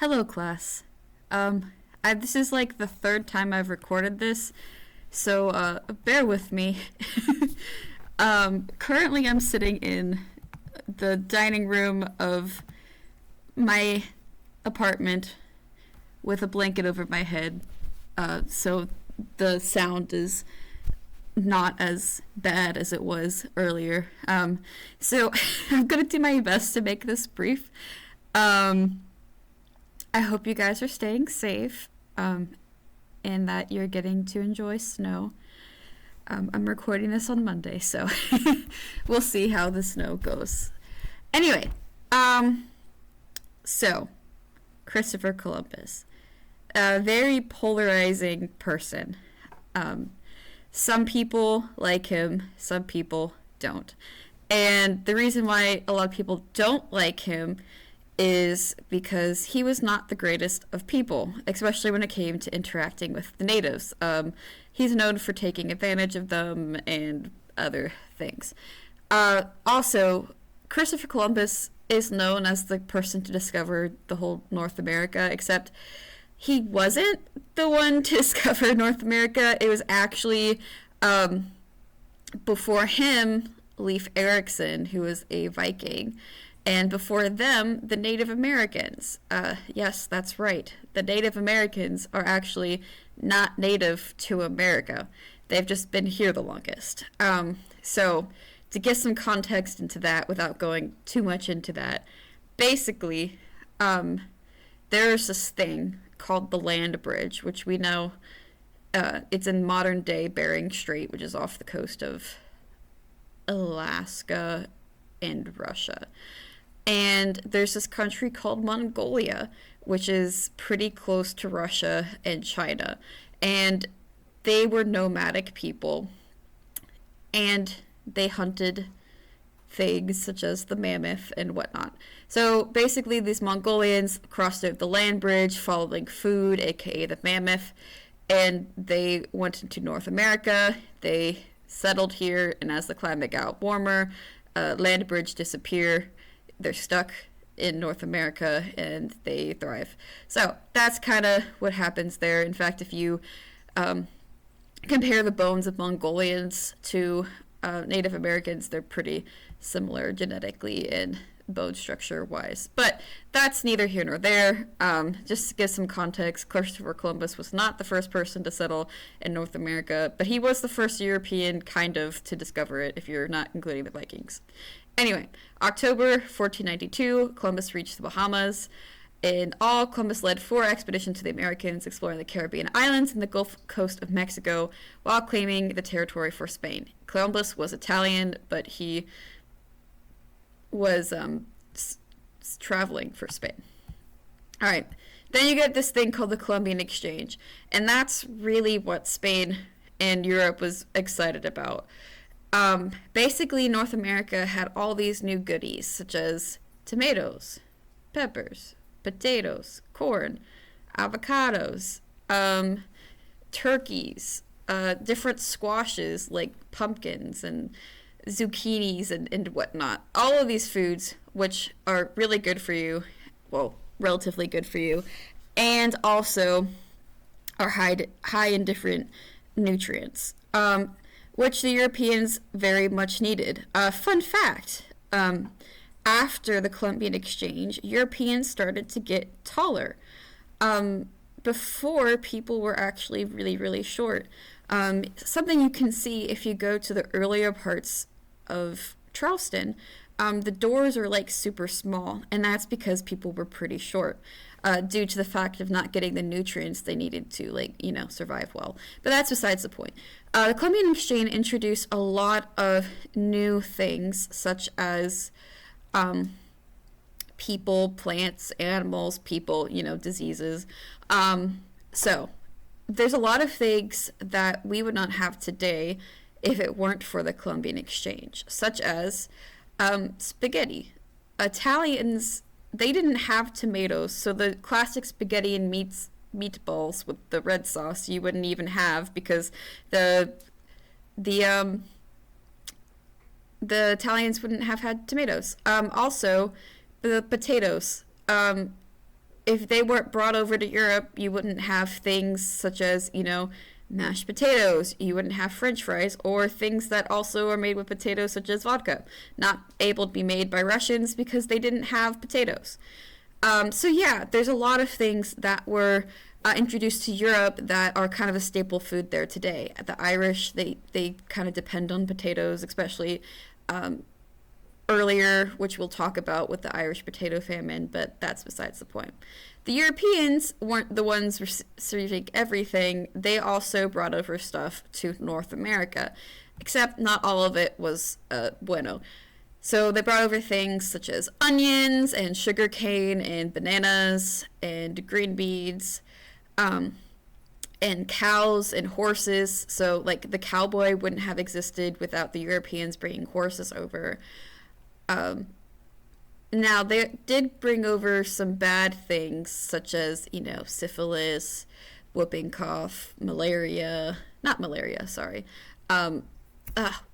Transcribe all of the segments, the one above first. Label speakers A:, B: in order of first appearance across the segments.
A: Hello, class. This is like the third time I've recorded this, so bear with me. Currently, I'm sitting in the dining room of my apartment with a blanket over my head, so the sound is not as bad as it was earlier. So I'm gonna do my best to make this brief. I hope you guys are staying safe, and that you're getting to enjoy snow. I'm recording this on Monday, so we'll see how the snow goes. Anyway, so Christopher Columbus, a very polarizing person. Some people like him, some people don't. And the reason why a lot of people don't like him is because he was not the greatest of people, especially when it came to interacting with the natives. He's known for taking advantage of them and other things. Also, Christopher Columbus is known as the person to discover the whole North America, except he wasn't the one to discover North America. It was actually, before him, Leif Erikson, who was a Viking. And before them, the Native Americans. Yes, that's right. The Native Americans are actually not native to America. They've just been here the longest. So, to get some context into that without going too much into that, basically, there's this thing called the land bridge, which we know it's in modern day Bering Strait, which is off the coast of Alaska and Russia. And there's this country called Mongolia, which is pretty close to Russia and China. And they were nomadic people. And they hunted things such as the mammoth and whatnot. So basically, these Mongolians crossed over the land bridge following food, aka the mammoth. And they went into North America. They settled here. And as the climate got warmer, land bridge disappeared. They're stuck in North America and they thrive. So that's kind of what happens there. In fact, if you compare the bones of Mongolians to Native Americans, they're pretty similar genetically and bone structure wise. But that's neither here nor there. Just to give some context, Christopher Columbus was not the first person to settle in North America, but he was the first European kind of to discover it, if you're not including the Vikings. Anyway, October 1492, Columbus reached the Bahamas. In all, Columbus led 4 expeditions to the Americas, exploring the Caribbean islands and the Gulf Coast of Mexico, while claiming the territory for Spain. Columbus was Italian, but he was traveling for Spain. All right, then you get this thing called the Columbian Exchange, and that's really what Spain and Europe was excited about. Basically, North America had all these new goodies, such as tomatoes, peppers, potatoes, corn, avocados, turkeys, different squashes like pumpkins and zucchinis and whatnot. All of these foods, which are really good for you, well, relatively good for you, and also are high in different nutrients. Which the Europeans very much needed. Fun fact, after the Columbian Exchange, Europeans started to get taller. Before, people were actually really, really short. Something you can see if you go to the earlier parts of Charleston, the doors are like super small, and that's because people were pretty short. Due to the fact of not getting the nutrients they needed to, survive well. But that's besides the point. The Columbian Exchange introduced a lot of new things, such as people, plants, animals, people, diseases. So there's a lot of things that we would not have today if it weren't for the Columbian Exchange, such as spaghetti. Italians, they didn't have tomatoes, so the classic spaghetti and meatballs with the red sauce you wouldn't even have, because the Italians wouldn't have had tomatoes. Also, the potatoes. if they weren't brought over to Europe, you wouldn't have things such as, mashed potatoes. You wouldn't have French fries or things that also are made with potatoes, such as vodka. Not able to be made by Russians because they didn't have potatoes. So yeah, there's a lot of things that were introduced to Europe that are kind of a staple food there today. The Irish, they kind of depend on potatoes, especially earlier, which we'll talk about with the Irish potato famine, but that's besides the point. The Europeans weren't the ones receiving everything. They also brought over stuff to North America, except not all of it was bueno. So they brought over things such as onions and sugarcane and bananas and green beans, and cows and horses. So like the cowboy wouldn't have existed without the Europeans bringing horses over. Now, they did bring over some bad things, such as, syphilis, whooping cough,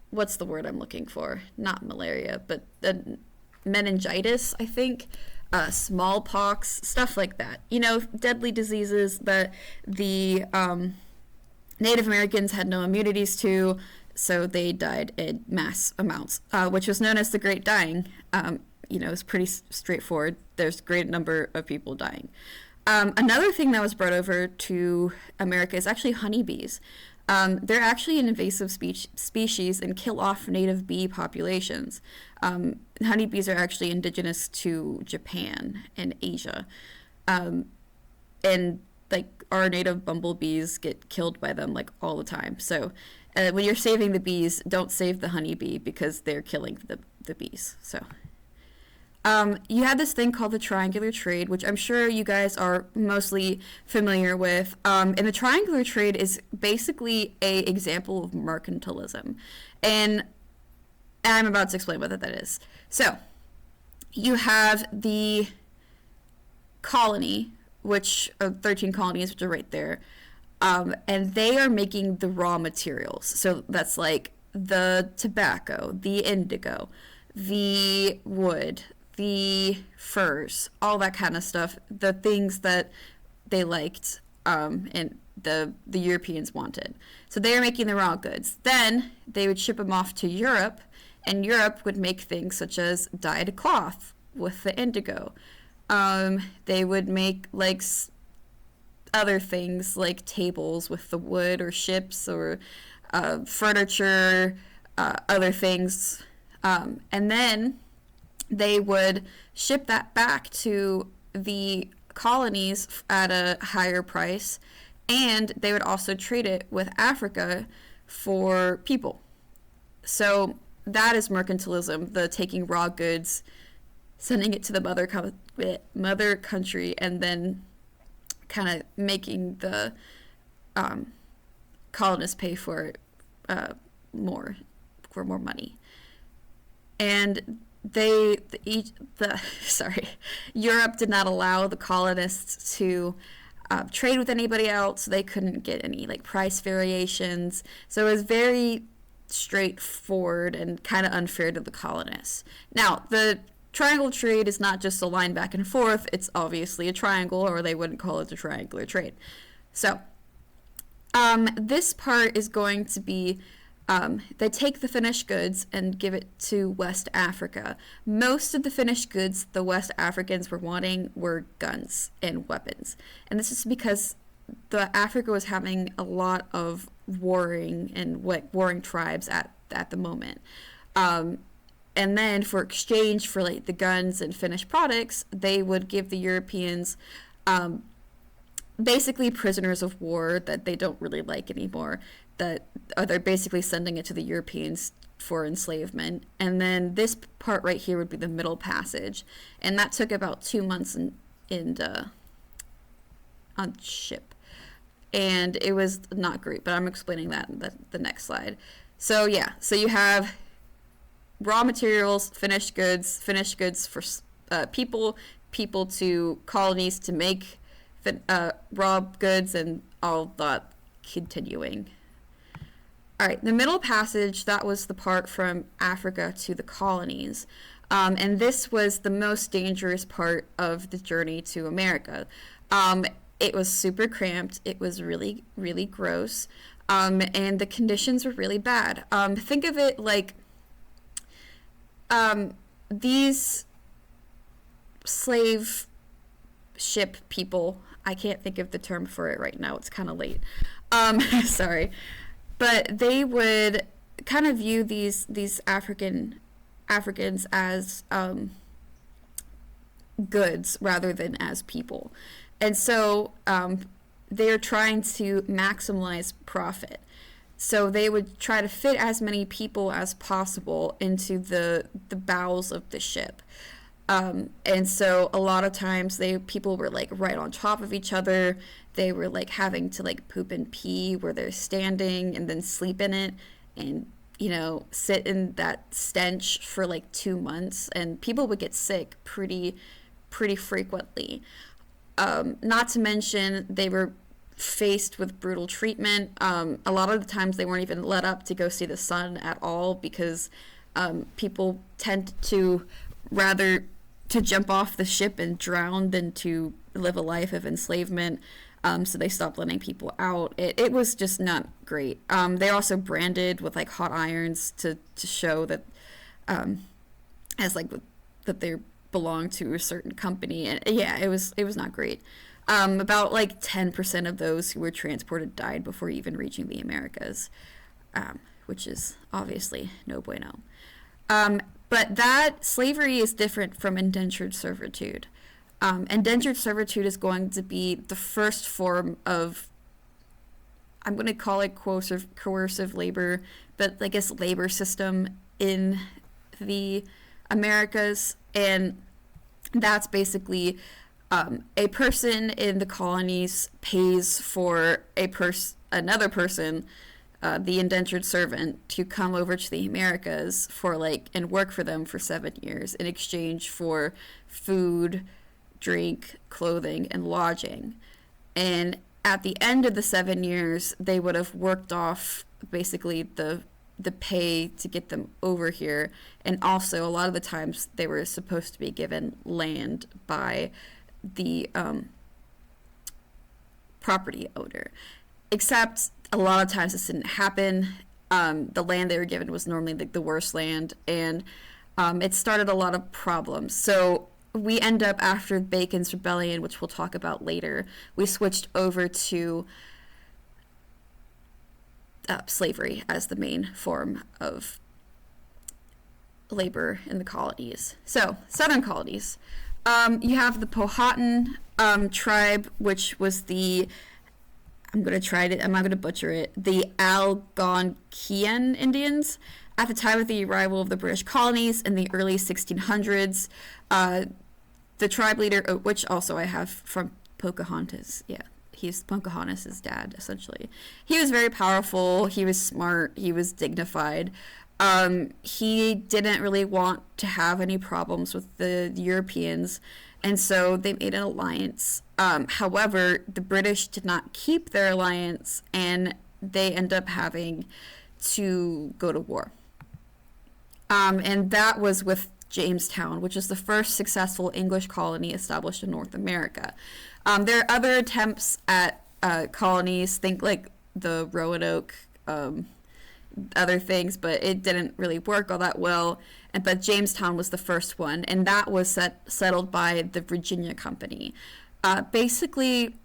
A: what's the word I'm looking for? Not malaria, but meningitis, I think, smallpox, stuff like that. Deadly diseases that the Native Americans had no immunities to, so they died in mass amounts, which was known as the Great Dying. It's pretty straightforward. There's a great number of people dying. Another thing that was brought over to America is actually honeybees. They're actually an invasive species and kill off native bee populations. Honeybees are actually indigenous to Japan and Asia. And like our native bumblebees get killed by them like all the time. So when you're saving the bees, don't save the honeybee because they're killing the bees. So you had this thing called the triangular trade, which I'm sure you guys are mostly familiar with. And the triangular trade is basically an example of mercantilism. And I'm about to explain what that is. So you have the colony, which 13 colonies, which are right there. And they are making the raw materials. So that's like the tobacco, the indigo, the wood, the furs, all that kind of stuff, the things that they liked and the Europeans wanted. So they are making the raw goods. Then they would ship them off to Europe, and Europe would make things such as dyed cloth with the indigo. They would make like other things like tables with the wood, or ships, or furniture, other things. And then they would ship that back to the colonies at a higher price, and they would also trade it with Africa for people. So that is mercantilism, the taking raw goods, sending it to the mother country, and then kind of making the colonists pay for more money. And Europe did not allow the colonists to trade with anybody else. They couldn't get any like price variations. So it was very straightforward and kind of unfair to the colonists. Now, the triangle trade is not just a line back and forth. It's obviously a triangle, or they wouldn't call it a triangular trade. So this part is going to be they take the finished goods and give it to West Africa. Most of the finished goods the West Africans were wanting were guns and weapons. And this is because Africa was having a lot of warring tribes at the moment. And then for exchange for like the guns and finished products, they would give the Europeans basically prisoners of war that they don't really like anymore. They're basically sending it to the Europeans for enslavement. And then this part right here would be the Middle Passage, and that took about 2 months on ship, and it was not great. But I'm explaining that in the next slide. So yeah, so you have raw materials, finished goods for people to colonies to make raw goods, and all that continuing. All right, the Middle Passage, that was the part from Africa to the colonies. And this was the most dangerous part of the journey to America. It was super cramped. It was really, really gross. And the conditions were really bad. Think of it like these slave ship people. I can't think of the term for it right now. It's kind of late. Sorry. But they would kind of view these Africans as goods rather than as people. And so they're trying to maximize profit. So they would try to fit as many people as possible into the bowels of the ship. And so a lot of times people were like right on top of each other. They were like having to like poop and pee where they're standing and then sleep in it and, you know, sit in that stench for like 2 months, and people would get sick pretty frequently. Not to mention they were faced with brutal treatment. A lot of the times they weren't even let up to go see the sun at all because people tend to rather to jump off the ship and drown than to live a life of enslavement. So they stopped letting people out. It was just not great. They also branded with like hot irons to show that as like that they belonged to a certain company. And yeah, it was not great. About like 10% of those who were transported died before even reaching the Americas, which is obviously no bueno. But that slavery is different from indentured servitude. Indentured servitude is going to be the first form of, I'm going to call it coercive labor, but I guess labor system in the Americas. And that's basically a person in the colonies pays for another person, the indentured servant, to come over to the Americas and work for them for 7 years in exchange for food, drink, clothing, and lodging. And at the end of the 7 years, they would have worked off basically the pay to get them over here. And also, a lot of the times, they were supposed to be given land by the property owner. Except a lot of times this didn't happen. The land they were given was normally the worst land, and it started a lot of problems. So we end up, after Bacon's Rebellion, which we'll talk about later, we switched over to slavery as the main form of labor in the colonies. So, southern colonies. You have the Powhatan tribe, which was I'm not going to butcher it, the Algonquian Indians. At the time of the arrival of the British colonies in the early 1600s, the tribe leader, which also I have from Pocahontas, he's Pocahontas' dad, essentially. He was very powerful, he was smart, he was dignified. He didn't really want to have any problems with the Europeans, and so they made an alliance. However, the British did not keep their alliance, and they end up having to go to war. And that was with Jamestown, which is the first successful English colony established in North America. There are other attempts at colonies, think like the Roanoke, other things, but it didn't really work all that well. But Jamestown was the first one, and that was settled by the Virginia Company. Basically,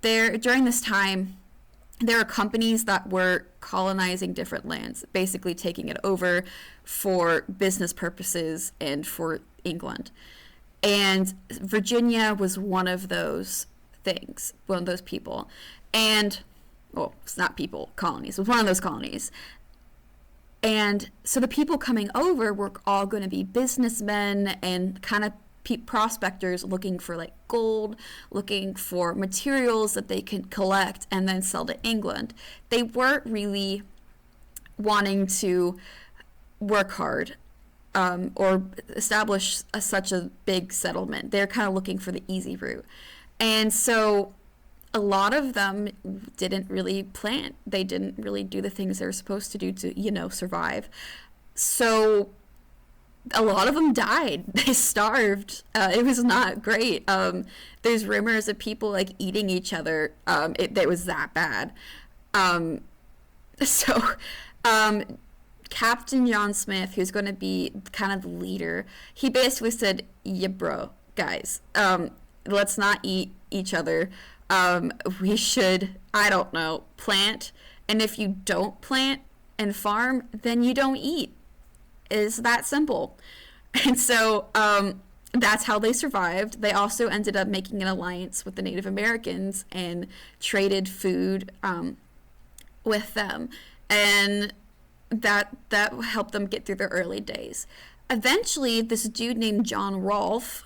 A: during this time, there are companies that were colonizing different lands, basically taking it over for business purposes and for England. And Virginia was one of those things, one of those people. And, well, it's not people, colonies. It was one of those colonies. And so the people coming over were all going to be businessmen and kind of prospectors looking for like gold, looking for materials that they can collect and then sell to England. They weren't really wanting to work hard or establish such a big settlement. They're kind of looking for the easy route. And so a lot of them didn't really plant. They didn't really do the things they were supposed to do to, survive. So a lot of them died. They starved. It was not great. There's rumors of people like eating each other. It was that bad. So Captain John Smith, who's going to be kind of the leader, he basically said, yeah, bro, guys, let's not eat each other. We should, I don't know, plant. And if you don't plant and farm, then you don't eat. It's that simple. And so that's how they survived. They also ended up making an alliance with the Native Americans and traded food with them. And that helped them get through their early days. Eventually, this dude named John Rolfe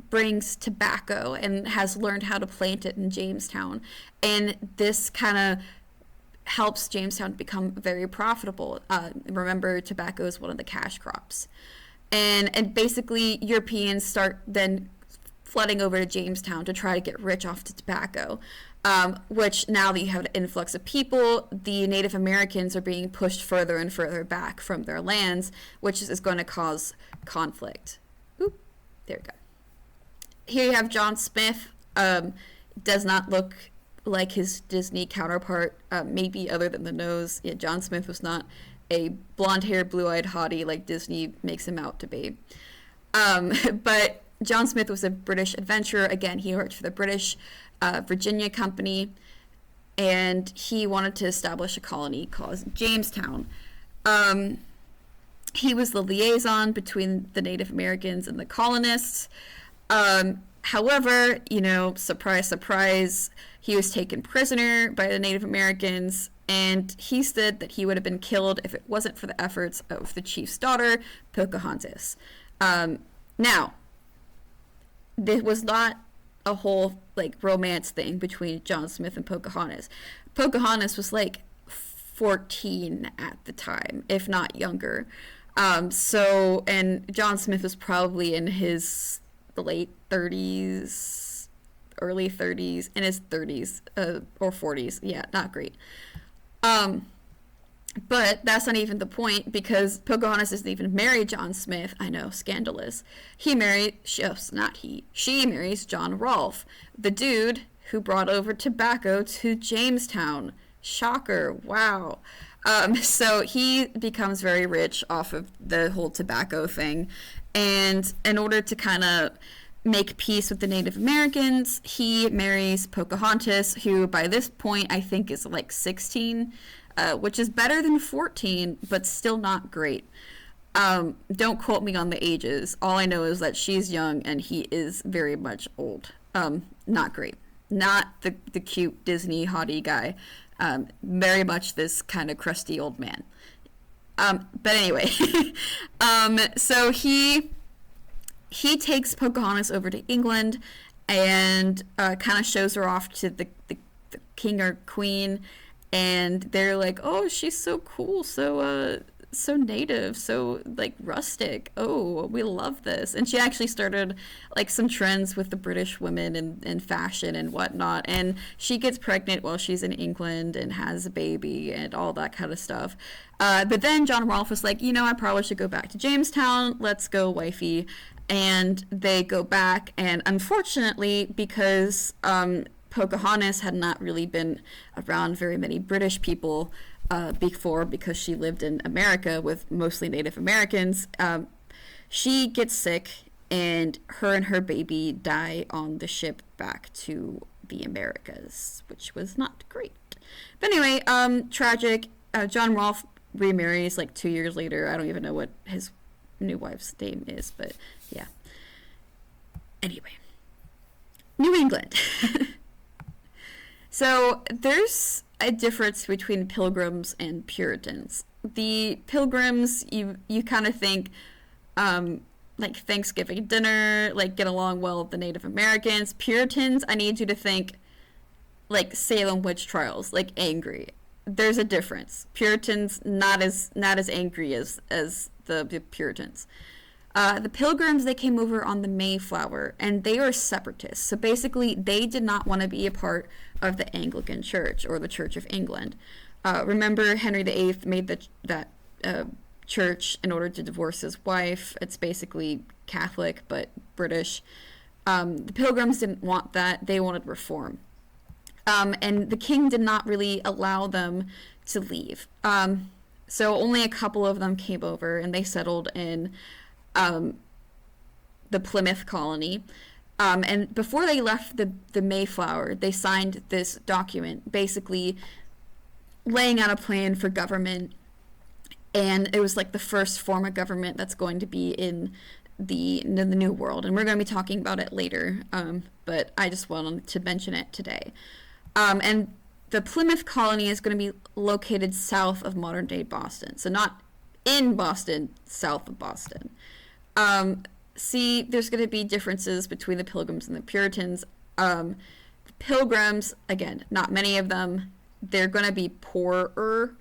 A: brings tobacco and has learned how to plant it in Jamestown. And this kind of helps Jamestown become very profitable. Remember, tobacco is one of the cash crops. And basically, Europeans start then flooding over to Jamestown to try to get rich off the tobacco, which now that you have an influx of people, the Native Americans are being pushed further and further back from their lands, which is going to cause conflict. Oop, there we go. Here you have John Smith. Does not look like his Disney counterpart, maybe other than the nose. Yeah, John Smith was not a blonde-haired, blue-eyed hottie like Disney makes him out to be. But John Smith was a British adventurer. Again, he worked for the British Virginia Company, and he wanted to establish a colony called Jamestown. He was the liaison between the Native Americans and the colonists. However, surprise, surprise, he was taken prisoner by the Native Americans, and he said that he would have been killed if it wasn't for the efforts of the chief's daughter, Pocahontas. Now, there was not a whole, romance thing between John Smith and Pocahontas. Pocahontas was, 14 at the time, if not younger. And John Smith was probably in his late 30s, early 30s, in his 30s, or 40s. Yeah, not great. But that's not even the point, because Pocahontas doesn't even marry John Smith. I know, scandalous. She marries John Rolfe, the dude who brought over tobacco to Jamestown. Shocker, wow. So he becomes very rich off of the whole tobacco thing. And in order to kind of make peace with the Native Americans, he marries Pocahontas, who by this point I think is 16, which is better than 14, but still not great. Don't quote me on the ages. All I know is that she's young and he is very much old. Not great. Not the cute Disney hottie guy. Very much this kind of crusty old man. But anyway, so he takes Pocahontas over to England and kind of shows her off to the king or queen, and they're like, oh, she's so cool, so native, so rustic. Oh, we love this. And she actually started some trends with the British women and fashion and whatnot, and she gets pregnant while she's in England and has a baby and all that kind of stuff. But then John Rolfe was like, I probably should go back to Jamestown. Let's go, wifey. And they go back, and unfortunately, because Pocahontas had not really been around very many British people before, because she lived in America with mostly Native Americans, she gets sick, and her baby die on the ship back to the Americas, which was not great. But anyway, tragic. John Rolfe remarries 2 years later. I don't even know what his new wife's name is, but yeah. Anyway, New England. So there's a difference between Pilgrims and Puritans. The Pilgrims, you kind of think Thanksgiving dinner, get along well with the Native Americans. Puritans, I need you to think Salem witch trials, angry. There's a difference. Puritans not as angry as the Puritans. The Pilgrims, they came over on the Mayflower, and they were separatists. So basically, they did not want to be a part of the Anglican Church or the Church of England. Remember, Henry VIII made that church in order to divorce his wife. It's basically Catholic, but British. The Pilgrims didn't want that. They wanted reform. And the king did not really allow them to leave. So only a couple of them came over, and they settled in the Plymouth colony. And before they left the Mayflower, they signed this document basically laying out a plan for government. And it was like the first form of government that's going to be in the New World. And we're going to be talking about it later, but I just wanted to mention it today. And the Plymouth colony is going to be located south of modern-day Boston. So not in Boston, south of Boston. See, there's going to be differences between the Pilgrims and the Puritans. The Pilgrims, again, not many of them, they're going to be poorer,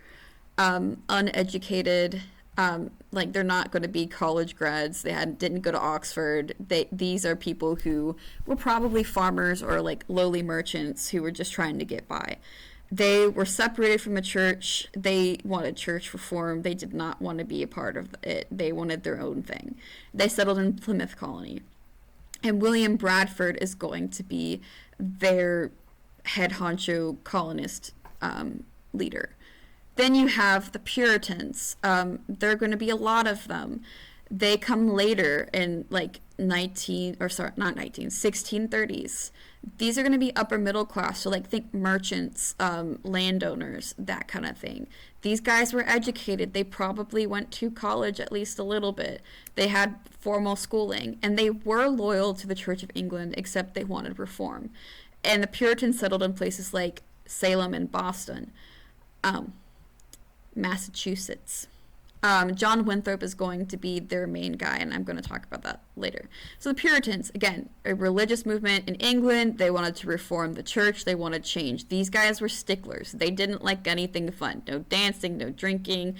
A: uneducated, like they're not going to be college grads. They didn't go to Oxford. These are people who were probably farmers or like lowly merchants who were just trying to get by. They were separated from the church. They wanted church reform. They did not want to be a part of it. They wanted their own thing. They settled in Plymouth colony. And William Bradford is going to be their head honcho colonist leader. Then you have the Puritans. There are going to be a lot of them. They come later in like 1630s. These are going to be upper middle class. So like think merchants, landowners, that kind of thing. These guys were educated. They probably went to college at least a little bit. They had formal schooling, and they were loyal to the Church of England, except they wanted reform. And the Puritans settled in places like Salem and Boston. Massachusetts. John Winthrop is going to be their main guy, and I'm going to talk about that later. So the Puritans, again, a religious movement in England. They wanted to reform the church. They wanted change. These guys were sticklers. They didn't like anything fun. No dancing, no drinking,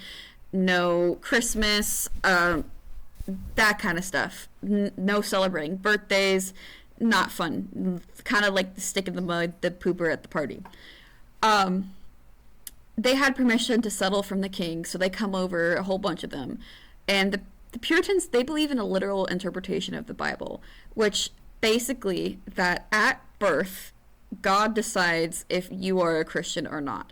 A: no Christmas, that kind of stuff. No celebrating birthdays. Not fun. Kind of like the stick in the mud, the pooper at the party. They had permission to settle from the king, so they come over, a whole bunch of them. And the Puritans, they believe in a literal interpretation of the Bible, which basically that at birth, God decides if you are a Christian or not.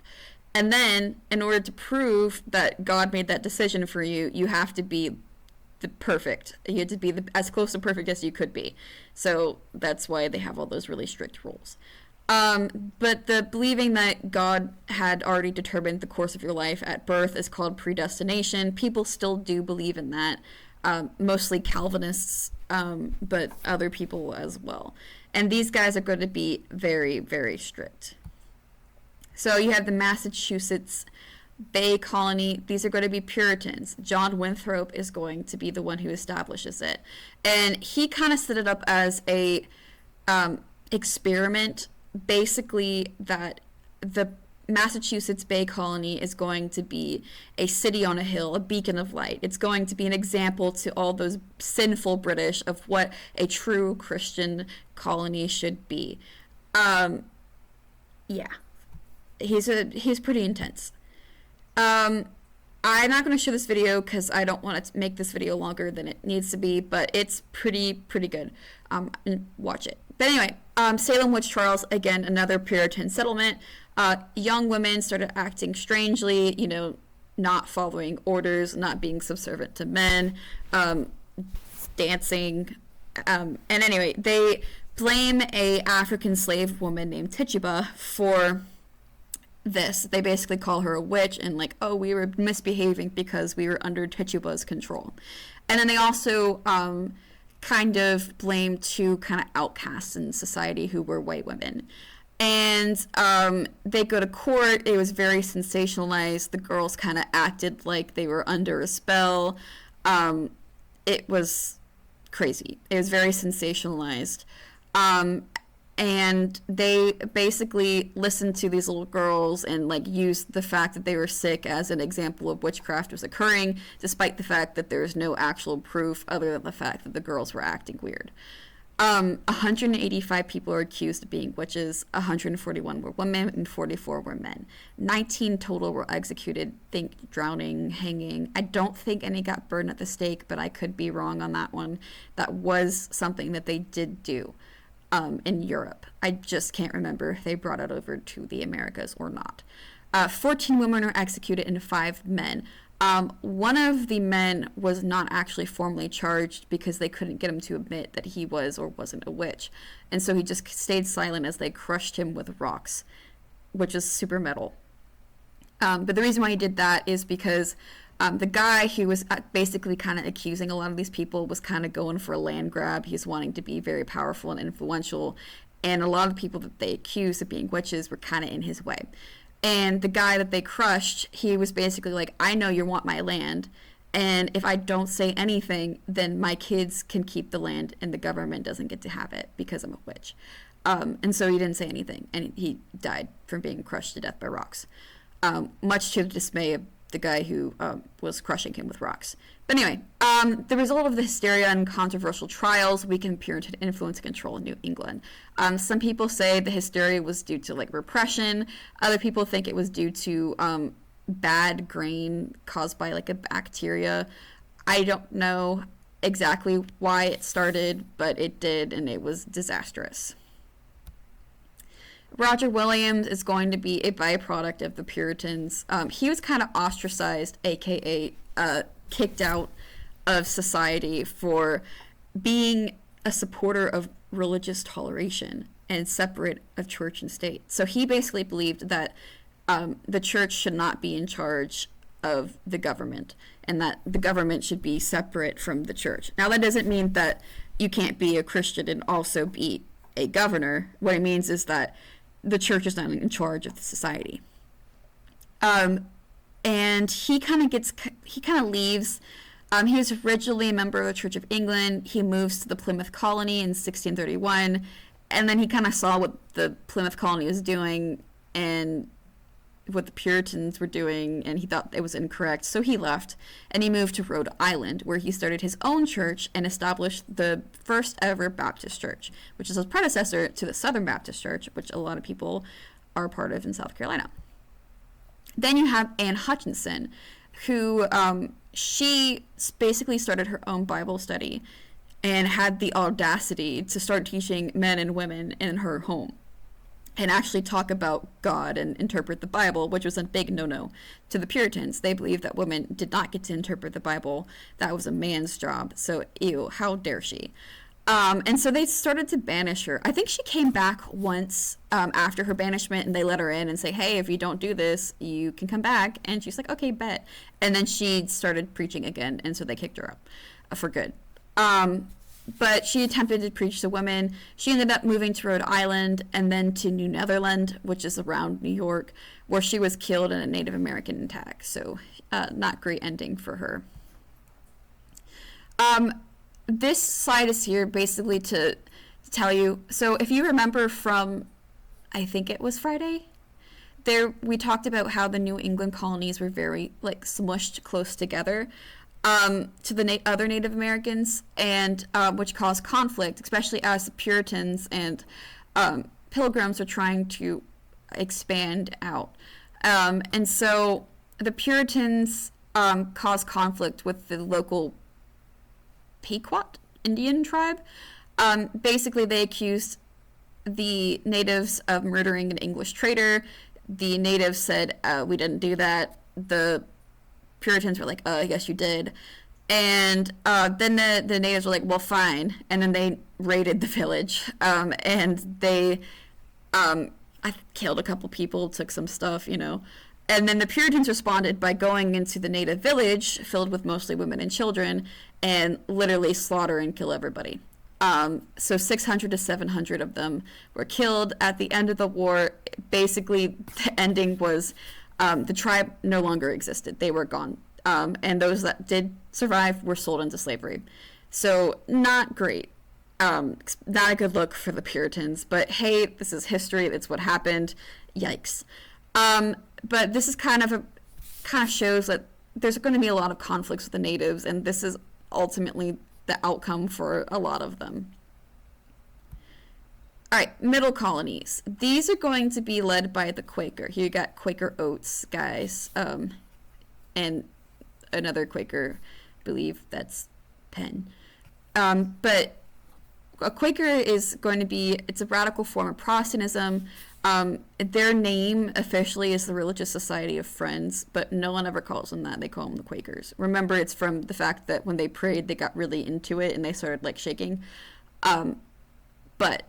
A: And then, in order to prove that God made that decision for you, you have to be perfect. You have to be as close to perfect as you could be. So that's why they have all those really strict rules. But the believing that God had already determined the course of your life at birth is called predestination. People still do believe in that, mostly Calvinists, but other people as well. And these guys are going to be very, very strict. So you have the Massachusetts Bay Colony. These are going to be Puritans. John Winthrop is going to be the one who establishes it. And he kind of set it up as a experiment, basically that the Massachusetts Bay Colony is going to be a city on a hill, a beacon of light. It's going to be an example to all those sinful British of what a true Christian colony should be. Yeah, he's pretty intense. I'm not going to show this video because I don't want to make this video longer than it needs to be, but it's pretty good. Watch it. But anyway, Salem Witch Trials, again, another Puritan settlement. Young women started acting strangely, not following orders, not being subservient to men, dancing. And anyway, they blame a African slave woman named Tituba for this. They basically call her a witch and we were misbehaving because we were under Tituba's control. And then they also kind of blame two kind of outcasts in society who were white women. And they go to court. It was very sensationalized. The girls kind of acted like they were under a spell. It was crazy. It was very sensationalized. And they basically listened to these little girls and like used the fact that they were sick as an example of witchcraft was occurring, despite the fact that there's no actual proof other than the fact that the girls were acting weird. 185 people are accused of being witches. 141 were women and 44 were men. 19 total were executed. Think drowning, hanging. I don't think any got burned at the stake, but I could be wrong on that one. That was something that they did do in Europe. I just can't remember if they brought it over to the Americas or not. 14 women were executed and 5 men. One of the men was not actually formally charged because they couldn't get him to admit that he was or wasn't a witch. And so he just stayed silent as they crushed him with rocks, which is super metal. But the reason why he did that is because the guy who was basically kind of accusing a lot of these people was kind of going for a land grab. He's wanting to be very powerful and influential. And a lot of the people that they accused of being witches were kind of in his way. And the guy that they crushed, he was basically like, I know you want my land, and if I don't say anything, then my kids can keep the land and the government doesn't get to have it because I'm a witch. And so he didn't say anything, and he died from being crushed to death by rocks, much to the dismay of the guy who was crushing him with rocks. But anyway, the result of the hysteria and controversial trials weakened Puritan influence and control in New England. Some people say the hysteria was due to like repression. Other people think it was due to bad grain caused by like a bacteria. I don't know exactly why it started, but it did, and it was disastrous. Roger Williams is going to be a byproduct of the Puritans. He was kind of ostracized, aka kicked out of society for being a supporter of religious toleration and separate of church and state. So he basically believed that the church should not be in charge of the government and that the government should be separate from the church. Now that doesn't mean that you can't be a Christian and also be a governor. What it means is that the church is not in charge of the society. And he kind of leaves. He was originally a member of the Church of England. He moves to the Plymouth Colony in 1631, and then he kind of saw what the Plymouth Colony was doing and what the Puritans were doing, and he thought it was incorrect, so he left, and he moved to Rhode Island, where he started his own church and established the first ever Baptist church, which is a predecessor to the Southern Baptist Church, which a lot of people are part of in South Carolina. Then you have Anne Hutchinson, who she basically started her own Bible study and had the audacity to start teaching men and women in her home and actually talk about God and interpret the Bible, which was a big no-no to the Puritans. They believed that women did not get to interpret the Bible. That was a man's job. So, ew, how dare she? And so they started to banish her. I think she came back once after her banishment, and they let her in and say, hey, if you don't do this, you can come back. And she's like, okay, bet. And then she started preaching again, and so they kicked her up for good. But she attempted to preach to women. She ended up moving to Rhode Island and then to New Netherland, which is around New York, where she was killed in a Native American attack. So not great ending for her. This slide is here basically to tell you. So if you remember from, I think it was Friday, there we talked about how the New England colonies were very like smushed close together. To the other Native Americans, and which caused conflict, especially as the Puritans and Pilgrims are trying to expand out. And so the Puritans caused conflict with the local Pequot Indian tribe. Basically, they accused the natives of murdering an English trader. The natives said, we didn't do that. The Puritans were like, yes, you did. And then the natives were like, well, fine. And then they raided the village. And they I killed a couple people, took some stuff, you know. And then the Puritans responded by going into the native village, filled with mostly women and children, and literally slaughter and kill everybody. So 600 to 700 of them were killed. At the end of the war, basically the ending was the tribe no longer existed. They were gone. And those that did survive were sold into slavery. So not great. Not a good look for the Puritans, but hey, this is history. That's what happened. Yikes. But this is kind of shows that there's going to be a lot of conflicts with the natives, and this is ultimately the outcome for a lot of them. All right, middle colonies. These are going to be led by the Quaker. Here you got Quaker Oats, guys, and another Quaker, I believe that's Penn. But a Quaker is going to be, it's a radical form of Protestantism. Their name officially is the Religious Society of Friends, but no one ever calls them that. They call them the Quakers. Remember, it's from the fact that when they prayed, they got really into it and they started like shaking. But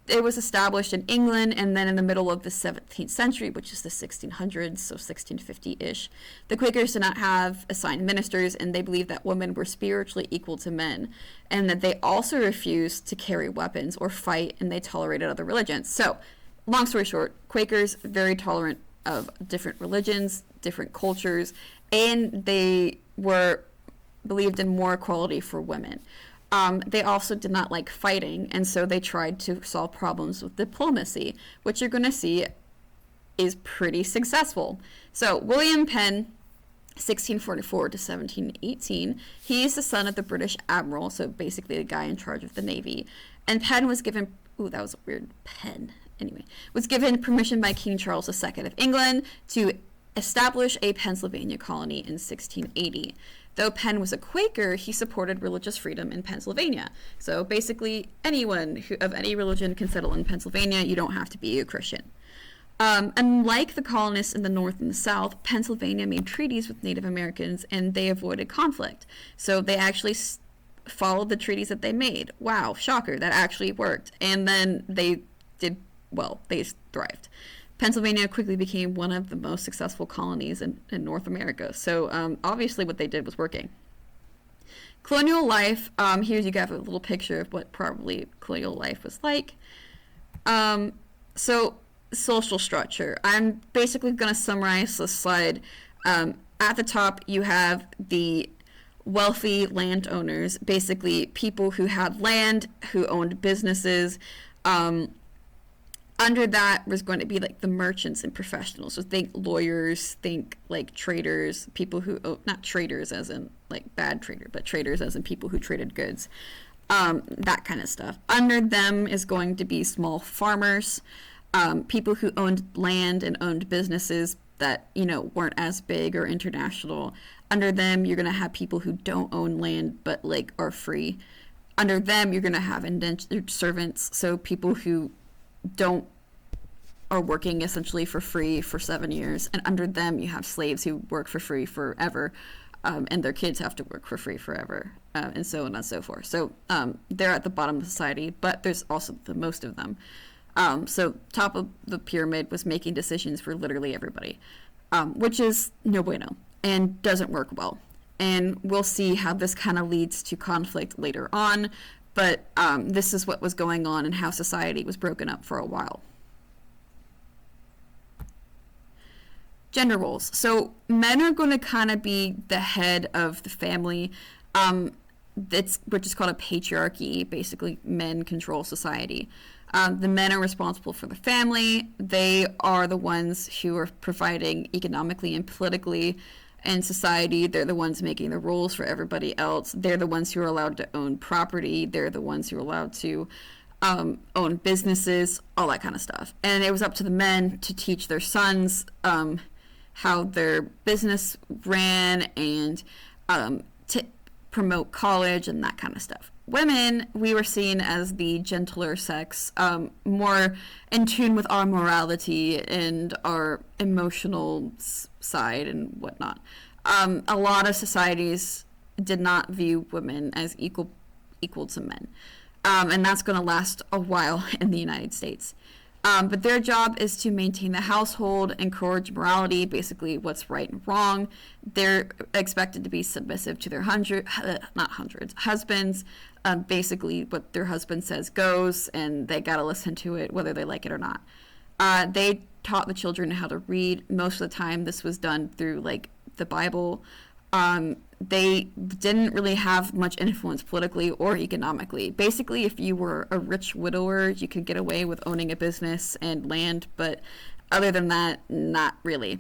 A: it was established in England, and then in the middle of the 17th century, which is the 1600s, so 1650-ish, the Quakers did not have assigned ministers, and they believed that women were spiritually equal to men, and that they also refused to carry weapons or fight, and they tolerated other religions. So, long story short, Quakers, very tolerant of different religions, different cultures, and they believed in more equality for women. They also did not like fighting, and so they tried to solve problems with diplomacy, which you're going to see is pretty successful. So William Penn, 1644 to 1718, he is the son of the British admiral, so basically the guy in charge of the Navy. And Penn was given, that was a weird pen. Anyway, was given permission by King Charles II of England to establish a Pennsylvania colony in 1680. Though Penn was a Quaker, he supported religious freedom in Pennsylvania. So basically, anyone of any religion can settle in Pennsylvania. You don't have to be a Christian. Unlike the colonists in the North and the South, Pennsylvania made treaties with Native Americans, and they avoided conflict. So they actually followed the treaties that they made. Wow, shocker, that actually worked. And then they did well. They thrived. Pennsylvania quickly became one of the most successful colonies in North America. So obviously what they did was working. Colonial life, here you have a little picture of what probably colonial life was like. So social structure. I'm basically going to summarize this slide. At the top, you have the wealthy landowners, basically people who had land, who owned businesses. Under that was going to be like the merchants and professionals. So think lawyers, think like traders, people who, not traders as in like bad trader, but traders as in people who traded goods, that kind of stuff. Under them is going to be small farmers, people who owned land and owned businesses that, weren't as big or international. Under them, you're going to have people who don't own land but like are free. Under them, you're going to have indentured servants, so people who are working essentially for free for 7 years, and under them you have slaves who work for free forever, and their kids have to work for free forever, and so on and so forth. So they're at the bottom of society, but there's also the most of them. So top of the pyramid was making decisions for literally everybody, which is no bueno and doesn't work well. And we'll see how this kind of leads to conflict later on. But this is what was going on and how society was broken up for a while. Gender roles. So men are going to kind of be the head of the family, which is called a patriarchy. Basically, men control society. The men are responsible for the family. They are the ones who are providing economically and politically in society. They're the ones making the rules for everybody else. They're the ones who are allowed to own property. They're the ones who are allowed to own businesses, all that kind of stuff. And it was up to the men to teach their sons how their business ran and to promote college and that kind of stuff. Women, we were seen as the gentler sex, more in tune with our morality and our emotional side and whatnot. A lot of societies did not view women as equal to men, and that's going to last a while in the United States. But their job is to maintain the household, encourage morality, basically what's right and wrong. They're expected to be submissive to their husbands. Basically what their husband says goes, and they gotta listen to it whether they like it or not. They taught the children how to read. Most of the time this was done through like the Bible. they didn't really have much influence politically or economically. Basically, if you were a rich widower, you could get away with owning a business and land, but other than that, not really.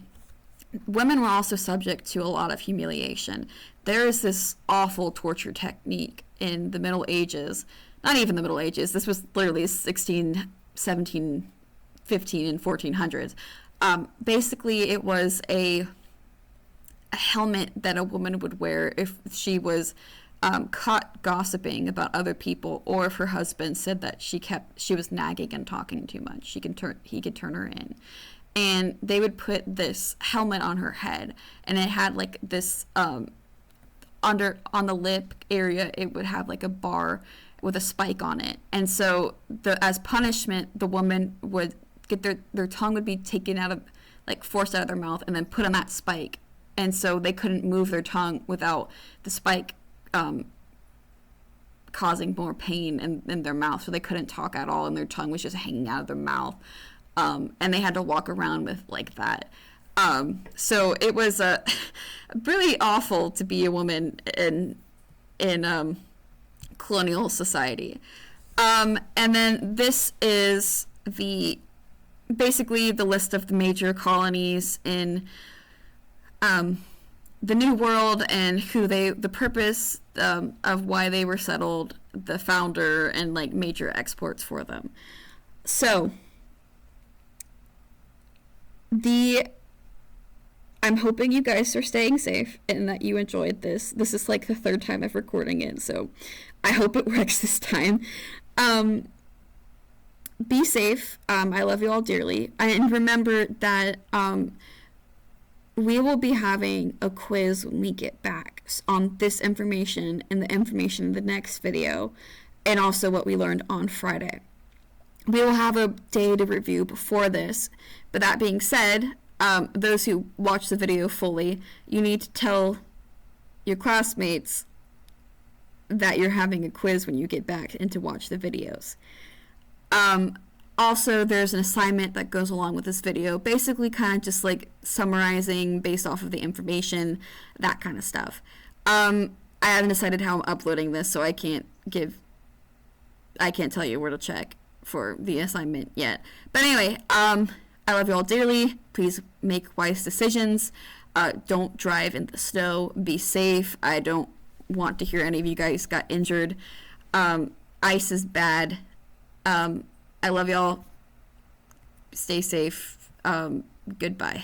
A: Women were also subject to a lot of humiliation. There is this awful torture technique in the Middle Ages. Not even the Middle Ages. This was literally 16, 17, 15, and 1400s. Basically, it was a helmet that a woman would wear if she was caught gossiping about other people, or if her husband said that she was nagging and talking too much. He could turn her in. And they would put this helmet on her head, and it had like this on the lip area, it would have like a bar with a spike on it. And so as punishment, the woman would get their tongue would be taken out of, like, forced out of their mouth and then put on that spike. And so they couldn't move their tongue without the spike causing more pain in their mouth. So they couldn't talk at all, and their tongue was just hanging out of their mouth. And they had to walk around with like that. So it was really awful to be a woman in colonial society. And then this is basically the list of the major colonies in the New World, and the purpose of why they were settled, the founder, and like major exports for them. So I'm hoping you guys are staying safe and that you enjoyed this. This is like the third time of recording it, so I hope it works this time. Be safe. I love you all dearly. And remember that we will be having a quiz when we get back on this information and the information in the next video, and also what we learned on Friday. We will have a day to review before this, but that being said, those who watch the video fully, you need to tell your classmates that you're having a quiz when you get back and to watch the videos. Also, there's an assignment that goes along with this video, basically kind of just like summarizing based off of the information, that kind of stuff. I haven't decided how I'm uploading this, so I can't tell you where to check for the assignment yet. But anyway, I love you all dearly. Please make wise decisions. Don't drive in the snow. Be safe. I don't want to hear any of you guys got injured. Ice is bad. I love y'all. Stay safe. Goodbye.